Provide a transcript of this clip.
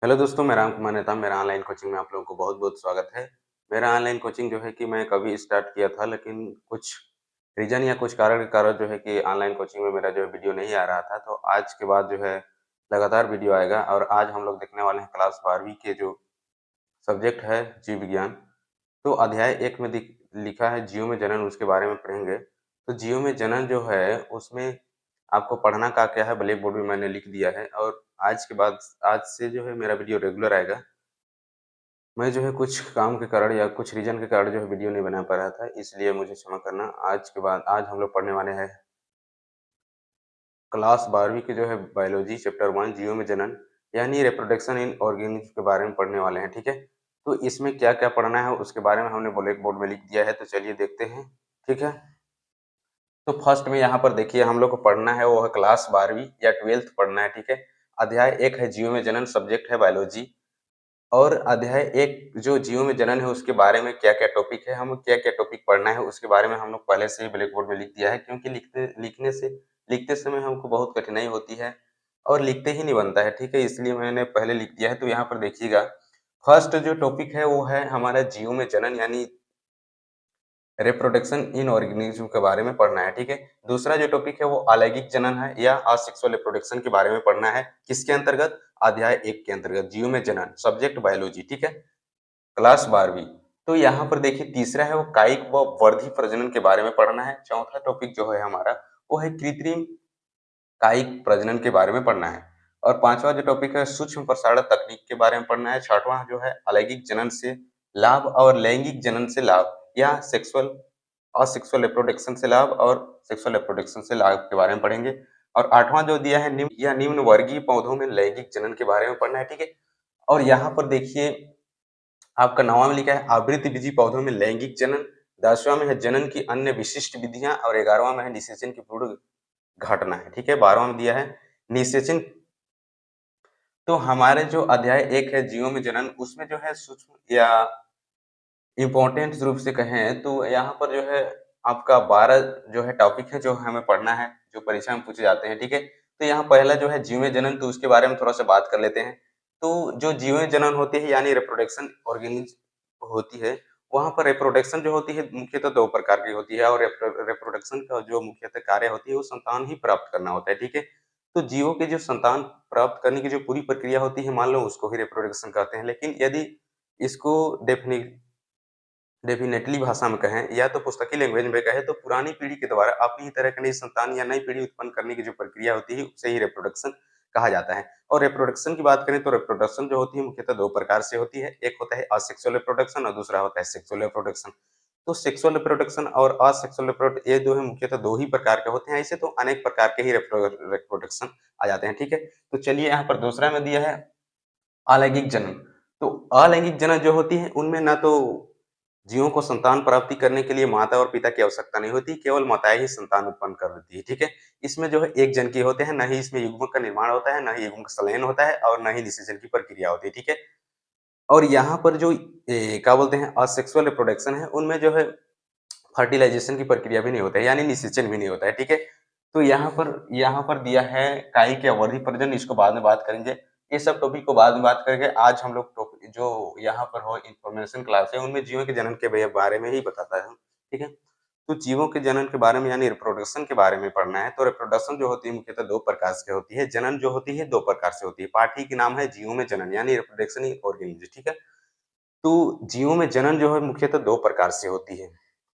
Hello दोस्तों, मैं राम कुमार नेता मेरा ऑनलाइन कोचिंग में आप लोगों को बहुत-बहुत स्वागत है। मेरा ऑनलाइन कोचिंग जो है कि मैं कभी स्टार्ट किया था, लेकिन कुछ रीज़न या कुछ कारण के कारण जो है कि ऑनलाइन कोचिंग में मेरा जो है वीडियो नहीं आ रहा था। तो आज के बाद जो है लगातार वीडियो आएगा और आज हम लोग देखने वाले हैं क्लास 12वीं के जो सब्जेक्ट है जीव विज्ञान। तो अध्याय 1 में दिख लिखा है जीव में जनन, उसके बारे में पढ़ेंगे। तो जीव में जनन जो है उसमें आपको पढ़ना क्या-क्या है ब्लैक बोर्ड में मैंने लिख दिया है और आज से जो है मेरा वीडियो रेगुलर आएगा। मैं जो है कुछ काम के कारण या कुछ रीज़न के कारण जो है वीडियो नहीं बना पा रहा था, इसलिए मुझे क्षमा करना। आज हम लोग पढ़ने वाले हैं क्लास 12वीं की जो है बायोलॉजी चैप्टर 1 जीवों में जनन यानी रिप्रोडक्शन इन ऑर्गेनिज़्म के बारे में पढ़ने वाले हैं, ठीक है? तो इसमें क्या-क्या पढ़ना है उसके बारे में हमने ब्लैक बोर्ड में लिख दिया है, तो चलिए देखते हैं, ठीक है? तो फर्स्ट में यहाँ पर देखिए हम लोग को पढ़ना है वो है क्लास 12वीं या 12th पढ़ना है, ठीक है? अध्याय 1 है जीव में जनन, सब्जेक्ट है बायोलॉजी। और अध्याय 1 जो जीवों में जनन है उसके बारे में क्या-क्या टॉपिक है, हमें क्या-क्या टॉपिक पढ़ना है उसके बारे में हम लोग पहले से ही ब्लैक बोर्ड में लिख दिया है, क्योंकि लिखते समय हमको बहुत कठिनाई होती है और लिखते ही नहीं बनता है, ठीक है? इसलिए मैंने पहले लिख दिया है। तो यहाँ पर देखिएगा, फर्स्ट जो टॉपिक है वो है हमारा जीव में जनन यानी रिप्रोडक्शन इन ऑर्गेनिज्म के बारे में पढ़ना है, ठीक है? दूसरा जो टॉपिक है वो अलैंगिक जनन है या असेक्सुअल रिप्रोडक्शन के बारे में पढ़ना है। किसके अंतर्गत? अध्याय 1 के अंतर्गत जीव में जनन, सब्जेक्ट बायोलॉजी, ठीक है? क्लास 12वीं। तो यहाँ पर देखिए तीसरा है वो कायिक व वर्धी प्रजनन के बारे में पढ़ना है। चौथा टॉपिक जो है हमारा वो है कृत्रिम कायिक प्रजनन के बारे में पढ़ना है। और पाँचवाँ जो टॉपिक है सूक्ष्म प्रसारण तकनीक के बारे में पढ़ना है। छठवां जो है अलैंगिक जनन से लाभ और लैंगिक जनन से लाभ या असेक्सुअल रिप्रोडक्शन से लाभ और सेक्सुअल रिप्रोडक्शन से लाभ के बारे में पढ़ेंगे। और आठवां जो दिया है निम्न वर्गीय पौधों में लैंगिक जनन के बारे में पढ़ना है, ठीक है? और यहाँ पर देखिए आपका 9वां में लिखा है आवृतबीजी पौधों में लैंगिक जनन, 10वां में है जनन की अन्य विशिष्ट विधियां और 11वां में है निषेचन की पूर्ण घटना है, ठीक है? 12वां में दिया है निषेचन। तो हमारे जो अध्याय 1 है जीवों में जनन उसमें जो है सूक्ष्म या इम्पोर्टेंट रूप से कहें तो यहाँ पर जो है आपका 12 जो है टॉपिक है जो हमें पढ़ना है, जो परीक्षा में पूछे जाते हैं, ठीक है? तो यहाँ पहला जो है जीव में जनन, तो उसके बारे में थोड़ा-सा बात कर लेते हैं। तो जो जीव में जनन होती है यानी रिप्रोडक्शन ऑर्गेनिज़्म होती है, वहाँ पर रिप्रोडक्शन जो होती है मुख्यतः 2 प्रकार की होती है और रिप्रोडक्शन का जो मुख्यतः कार्य होती है वो संतान ही प्राप्त करना होता है, ठीक है? तो जीवों की जो संतान प्राप्त करने की जो पूरी प्रक्रिया होती है मान लो उसको ही रिप्रोडक्शन कहते हैं। लेकिन यदि इसको डेफ़िनेटली भाषा में कहें या तो पुस्तकीय लैंग्वेज में कहें तो पुरानी पीढ़ी के द्वारा अपनी ही तरह की नई संतान या नई पीढ़ी उत्पन्न करने की जो प्रक्रिया होती है उसे ही रिप्रोडक्शन कहा जाता है। और रिप्रोडक्शन की बात करें तो रिप्रोडक्शन जो होती है मुख्यतः 2 प्रकार से होती है। एक होता है असेक्सुअल रिप्रोडक्शन और दूसरा होता है सेक्सुअल रिप्रोडक्शन। तो सेक्सुअल रिप्रोडक्शन और असेक्सुअल ये जो है मुख्यतः 2 ही प्रकार के होते हैं। ऐसे तो अनेक प्रकार के ही रिप्रोडक्शन आ जाते हैं, ठीक है? तो चलिए यहाँ पर दूसरा में दिया है अलैंगिक जनन। तो अलैंगिक जनन जो होती है उनमें ना तो जीवों को संतान प्राप्ति करने के लिए माता और पिता की आवश्यकता नहीं होती, केवल माताएँ ही संतान उत्पन्न कर देती है, ठीक है? इसमें जो है एक जनकी होते हैं, ना ही इसमें युग्मक का निर्माण होता है, ना ही युग्मक संलयन होता है और ना ही निषेचन की प्रक्रिया होती है, ठीक है? और यहाँ पर जो क्या बोलते हैं असेक्सुअल रिप्रोडक्शन है, उनमें जो है फर्टिलाइज़ेशन की प्रक्रिया भी नहीं होता है, यानी निषेचन भी नहीं होता है, ठीक है? तो यहाँ पर दिया है कायिक या वर्धी प्रजनन, इसको बाद में बात करेंगे। ये सब टॉपिक को बाद में बात करेंगे। आज हम लोग जो यहाँ पर हो इन्फॉर्मेशन क्लास है, उनमें जीवों के जनन के बारे में ही बताता है, ठीक है? तो जीवों के जनन के बारे में यानी रिप्रोडक्शन के बारे में पढ़ना है। तो रिप्रोडक्शन जो होती है मुख्यतः 2 प्रकार से होती है। जनन जो होती है 2 प्रकार से होती है। पाठ ही के नाम है जीवों में जनन यानी रिप्रोडक्शन इन ऑर्गेनिज़्म, ठीक है? तो जीवों में जनन जो है मुख्यतः 2 प्रकार से होती है।